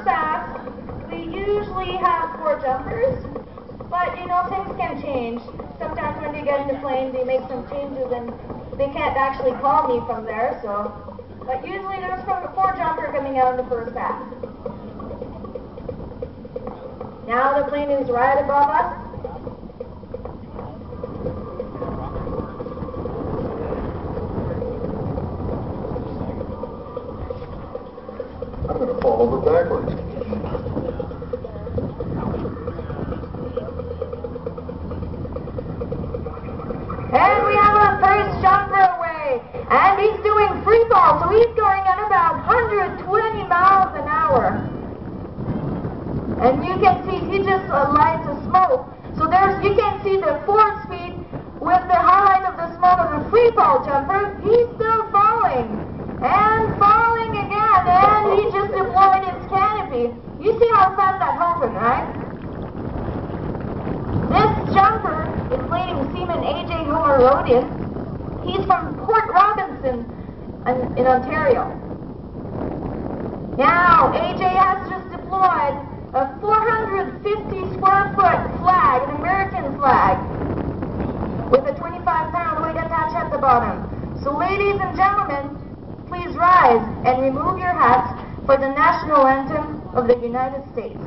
first pass, we usually have 4 jumpers, but you know, things can change. Sometimes when they get in the plane, they make some changes and they can't actually call me from there, so. But usually there's 4 jumpers coming out in the first pass. Now the plane is right above us. I'm going to fall over backwards. And we have a first jumper away. And he's doing free fall, so he's going at about 120 miles an hour. And you can see he just lights a smoke. So you can see the forward speed with the highlight of the smoke of the free fall jumper. He's still falling. And falling again, and he just deployed his canopy. You see how fast that happened, right? This jumper is leading Seaman A.J. Homerodian. He's from Port Robinson in Ontario. Now, A.J. has just deployed a 450 square foot flag, an American flag, with a 25-pound weight attached at the bottom. So, ladies and gentlemen, please rise and remove your hats for the national anthem of the United States.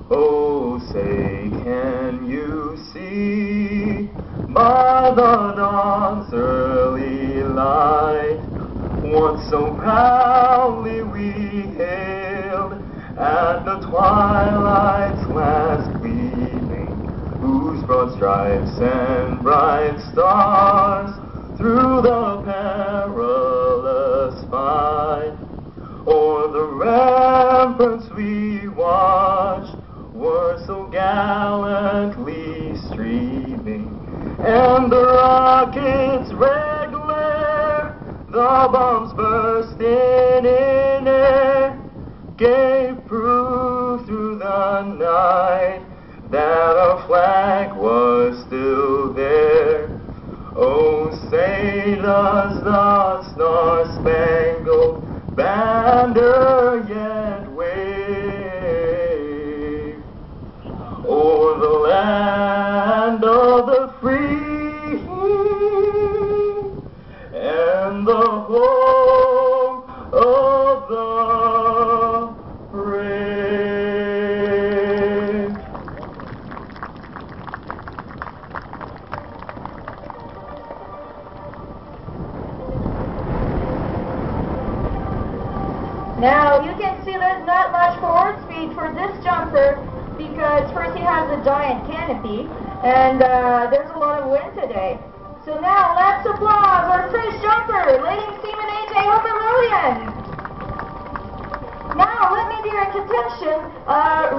Oh, say, can you see by the dawn's early light what so proudly we hailed at the twilight's last gleaming, whose broad stripes and bright stars through the perilous fight o'er the ramparts we watched were so gallantly streaming, and the rockets' red glare, the bombs bursting in air, gave proof through the night that our flag was still there. Oh, say does the star-spangled banner yet wave o'er the land of the free and the home of the brave? Now, you can see there's not much forward speed for this jumper because first he has a giant canopy and there's a lot of wind today. So now, let's applaud our first jumper, leading Seaman A.J. Homerodian. Now, let me direct attention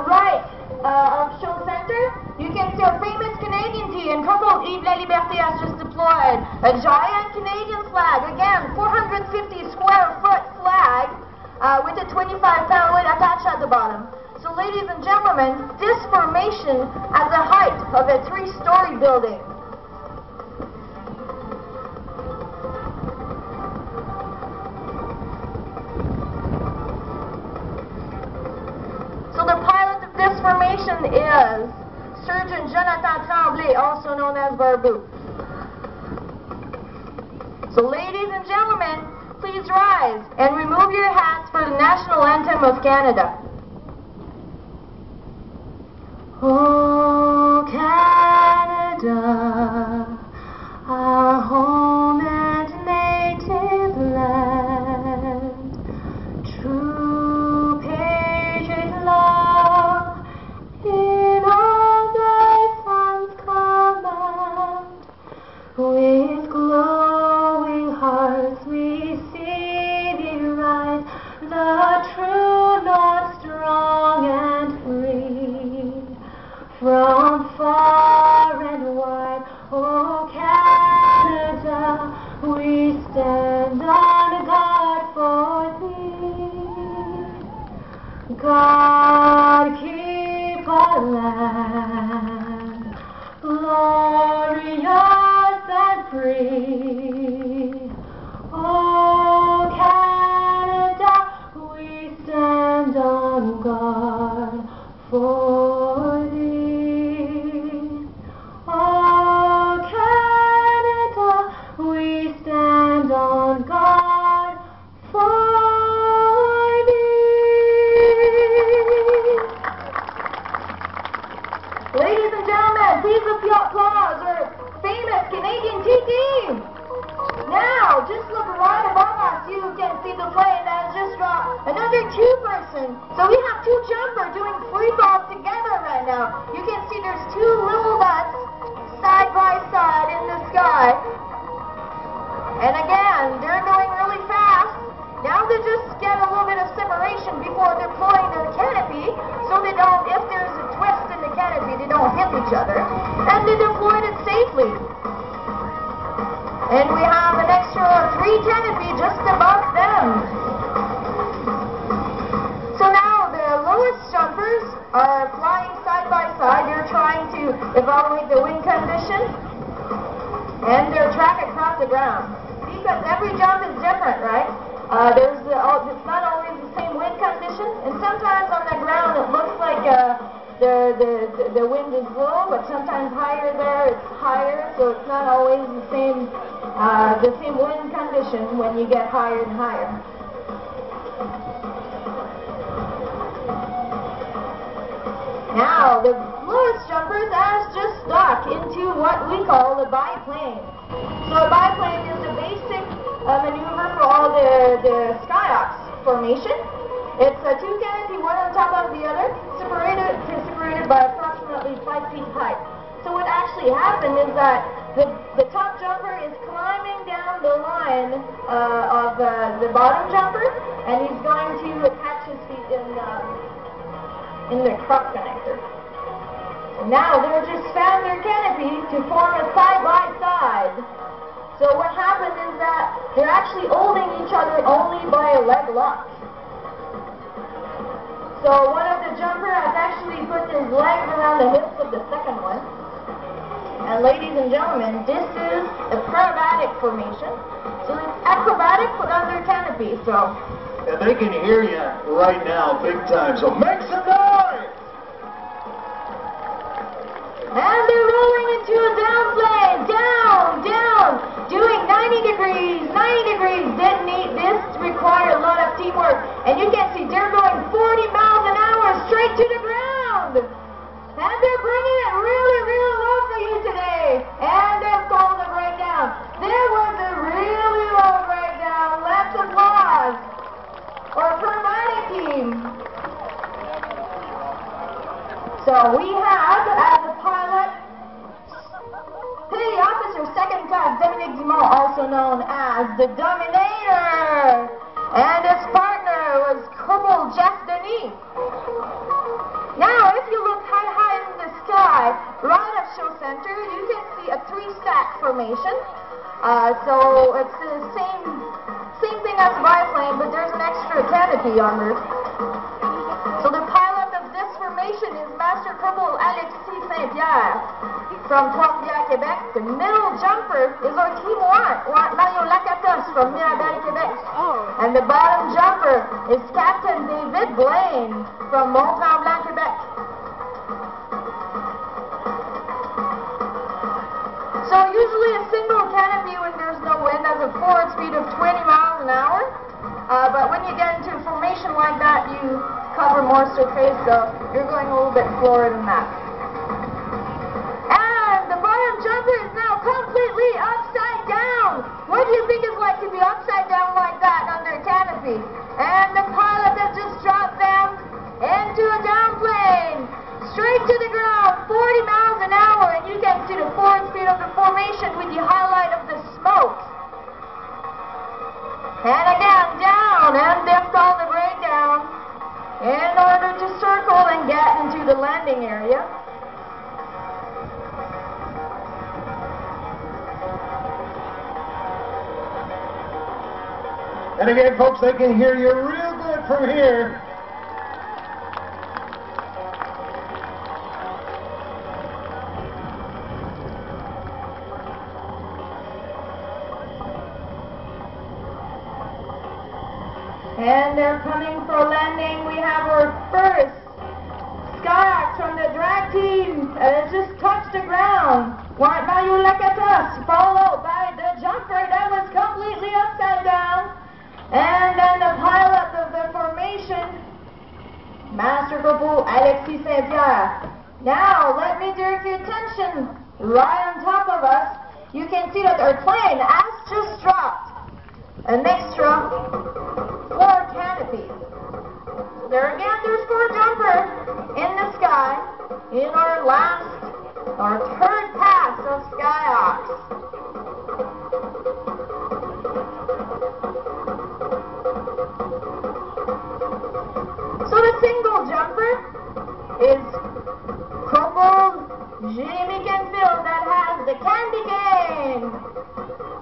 right of show center. You can see our famous Canadian T in purple, Yves La Liberté has just deployed a giant Canadian flag, again, 450 square foot flag, with a 25-pound weight attached at the bottom. So ladies and gentlemen, this formation has the height of a 3-story building. So the pilot of this formation is Surgeon Jonathan Tremblay, also known as Barbu. So ladies and gentlemen, please rise and remove your hats for the national anthem of Canada. Oh, Canada, our home and native land, true patriot love in all thy sons command, with glowing hearts we see thee rise, the true North strong and free, from far and wide. Oh Canada, we stand on guard for thee. God keep our land glorious and free. Oh Canada, another two-person. So we have two jumper doing free falls together right now. You can see there's two little butts side by side in the sky. And again, they're going really fast. Now they just get a little bit of separation before deploying their canopy, so they don't, if there's a twist in the canopy, they don't hit each other. And they deployed it safely. And we have an extra 3 canopy just above them. So now the lowest jumpers are flying side by side. They're trying to evaluate the wind condition and their track across the ground. Because every jump is different, right? It's not always the same wind condition, and sometimes on the ground it looks like the wind is low, but sometimes higher there it's higher, so it's not always the same wind condition when you get higher and higher. Now the lowest jumpers has just stuck into what we call the biplane. So a biplane is a basic maneuver for all the Skyhawks formation. It's a 2 canopy, one on top of the other, separated by approximately 5 feet height. So what actually happened is that the top jumper is climbing down the line of the bottom jumper, and he's going to attach his feet in the crop connector. And now they're just found their canopy to form a side-by-side. So what happened is that they're actually holding each other only by a leg lock. So one of the jumper has actually put his legs around the hips of the second one. And ladies and gentlemen, this is a acrobatic formation. So it's acrobatic but under canopy. So. And they can hear you right now big time, so make some noise! And they're rolling into a down plane, down, doing 90 degrees. This requires a lot of teamwork. And you can see they're going 40 miles an hour straight to the ground. And they're bringing it really, really low for you today. And they're calling the breakdown. There was a really low breakdown. Let's applause our acrobatic team. So we have, as a pilot, Petty Officer Second Class Dominique Dumont, also known as the Dominator, and his partner was Corporal Jeff Denis. Now, if you look high in the sky, right at Show Center, you can see a 3-stack formation. So it's the same thing as biplane, but there's an extra canopy on there. So the pilot of this formation is Master Corporal Alexis Saint-Pierre from Trois-Rivières, Quebec. The middle jumper is our Team 1, Mario Lacatos from Mirabel, Quebec. And the bottom jumper is Captain David Blaine from Mont-Tremblant, Quebec. So usually a single canopy when there's no wind has a forward speed of 20 miles an hour. But when you get into a formation like that, you cover more surface, so you're going a little bit slower than that. And the bottom jumper is now completely upside down. What do you think it's like to be upside down like that under a canopy? And the pilot has just dropped them into a downplane, straight to the ground, 40 miles an hour, and you can see the forward speed of the formation with the highlight of the smoke. And again, down, and they've called the breakdown in order to circle and get into the landing area. And again, folks, they can hear you real good from here. And they're coming for landing. We have our first Skyhawks from the drag team. Just touched the ground. Mario Lacatos, followed by the jumper that was completely upside down. And then the pilot of the formation, Master Corporal Alexis Saint-Pierre. Now, let me direct your attention right on top of us. You can see that our plane has just dropped an extra 4 canopies. there again, there's 4 jumper in the sky in our third pass of Skyhawks. So the single jumper is crumpled Jimmy Canfield that has the candy cane.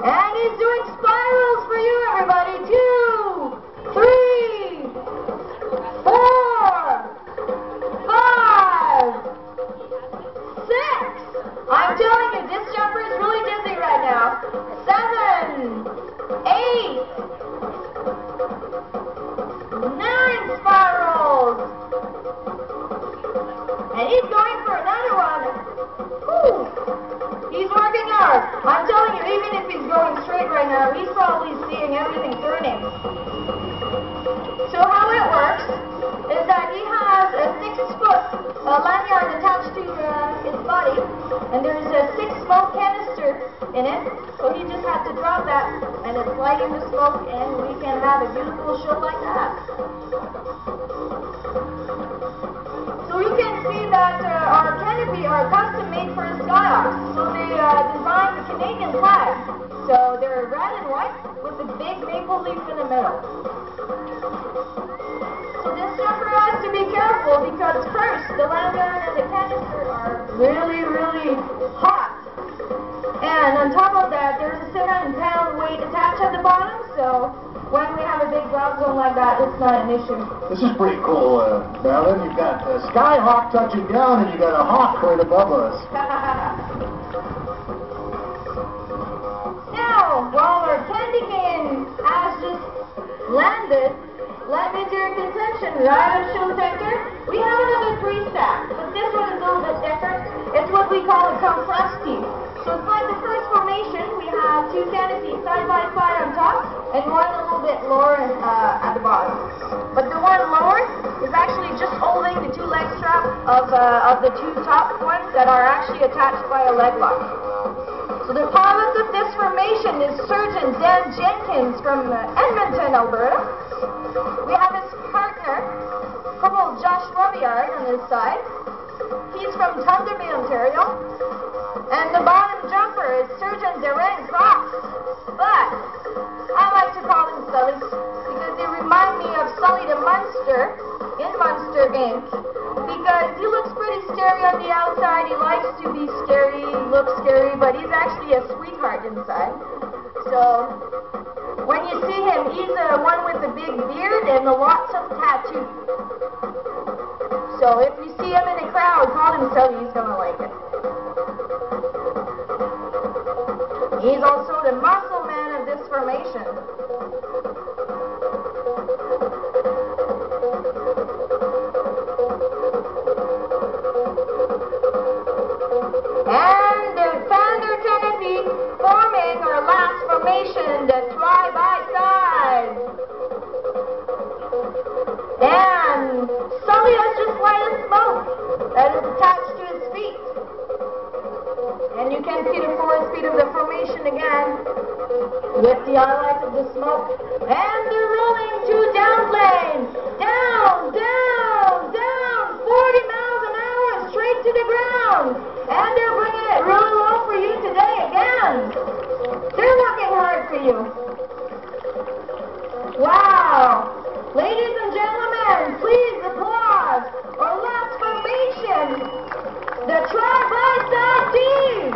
And he's doing spirals for you, everybody. 2, 3, 4, 5, 6. I'm telling you, this jumper is really dizzy right now. 7, 8, 9 spirals. And he's going for another one. Whew. He's working hard. I'm telling you, even if he's going straight right now, he's probably seeing everything turning. So how it works is that he has a 6-foot lanyard attached to his body, and there's a 6 smoke canister in it. So he just has to drop that, and it's lighting the smoke, and we can have a beautiful show like that. So you can see that our canopy are custom made for Skyhawks. So they designed the Canadian flag. So they're red and white with a big maple leaf in the middle. So this jumper has to be careful because first the lanyard and the canister are really, really hot. And on top of that, there's a 7-pound weight attached at the bottom. So when we have a big drop zone like that, it's not an issue. This is pretty cool, Marilyn. You've got Skyhawk touching down, and you got a hawk right above us. Now, while our candy cane has just landed, let me do your contention. Right on show center, we have another 3-stack, but this one is a little bit different. It's what we call a compressed team. So it's like the first formation. We have 2 canopies side by side on top, and one a little bit lower at the bottom. But the one lower is actually just holding the 2 leg straps of the 2 top ones that are actually attached by a leg lock. So the pilot of this formation is Surgeon Dan Jenkins from Edmonton, Alberta. We have his partner, Corporal Josh Robillard on his side. He's from Thunder Bay, Ontario. And the bottom jumper is Surgeon Darren Cross. But I like to call him Sully because they remind me of Sully the Munster in Monster Inc. Because he looks pretty scary on the outside. He likes to be scary, looks scary, but he's actually a sweetheart inside. So when you see him, he's the one with the big beard and lots of tattoos. So if you see him in a crowd, call him Sully. He's gonna like it. He's also the muscle man of this formation. And the Thunder Canopy forming our last formation, the Try-by-Side. And Sully has just lighted smoke that is attached to his feet. And you can see the forward speed of the formation again with the highlight of the smoke. And they're rolling to down plane. Down, down, down. 40 miles an hour straight to the ground. And they're bringing it really low for you today again. They're working hard for you. Wow. Ladies and gentlemen, please applause our last formation, the Try-by-Side team.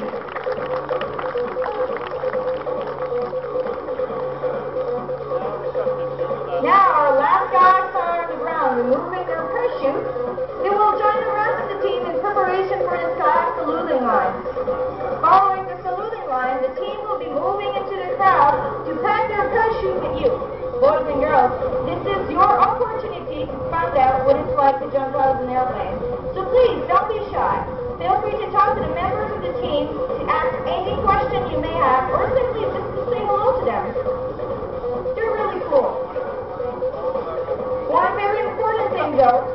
Now our last guys are on the ground removing their parachutes. They will join the rest of the team in preparation for the sky saluting line. Following the saluting line, the team will be moving into the crowd to pack their parachute with you. Boys and girls, this is your opportunity to find out what it's like to jump out of an airplane. So please, don't be shy. Feel free to talk to the members of the team to ask any question you may have, or simply just to say hello to them. They're really cool. One very important thing, though,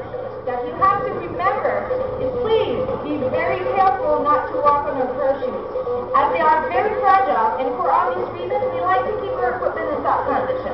that you have to remember is please be very careful not to walk on our parachutes, as they are very fragile, and for obvious reasons, we like to keep our equipment in top condition.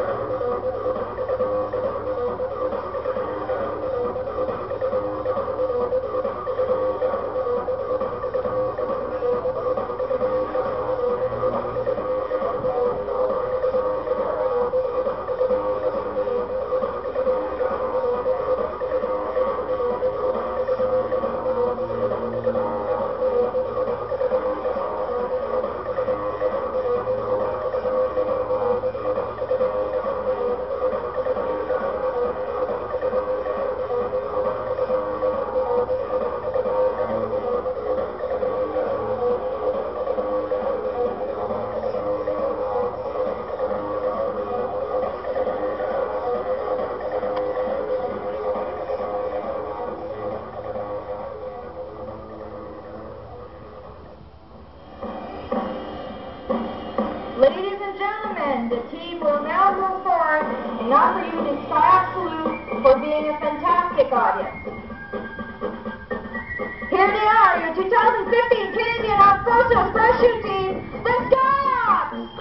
offer you this kayak salute for being a fantastic audience. Here they are, your 2015 Canadian Armed Forces Parachute Team, the Skyhawks!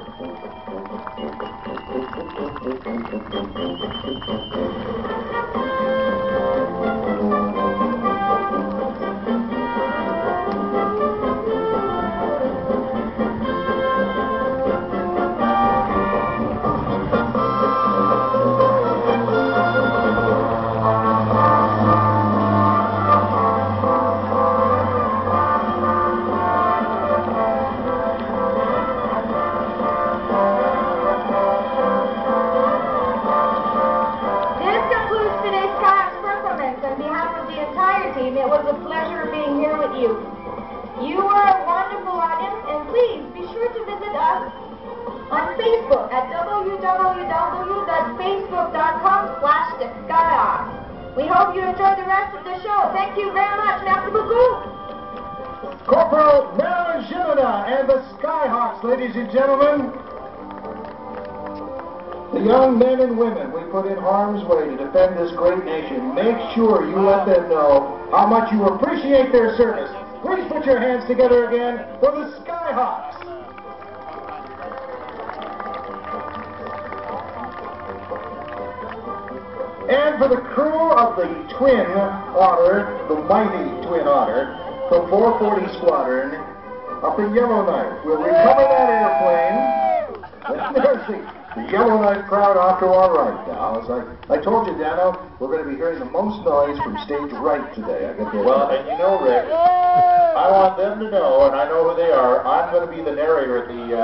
It was a pleasure being here with you. You were a wonderful audience, and please be sure to visit us on Facebook at www.facebook.com/theskyhawks. We hope you enjoy the rest of the show. Thank you very much. Merci beaucoup. Corporal Marilyn Jimena and the Skyhawks, ladies and gentlemen. The young men and women we put in harm's way to defend this great nation, make sure you let them know how much you appreciate their service. Please put your hands together again for the Skyhawks. And for the crew of the Twin Otter, the mighty Twin Otter, from 440 Squadron, up in Yellowknife. We'll recover that airplane. There's the Yellowknife crowd off to our right now. As I told you, Dano, we're going to be hearing the most noise from stage right today. Well, and you know, Rick, I want them to know, and I know who they are, I'm going to be the narrator at the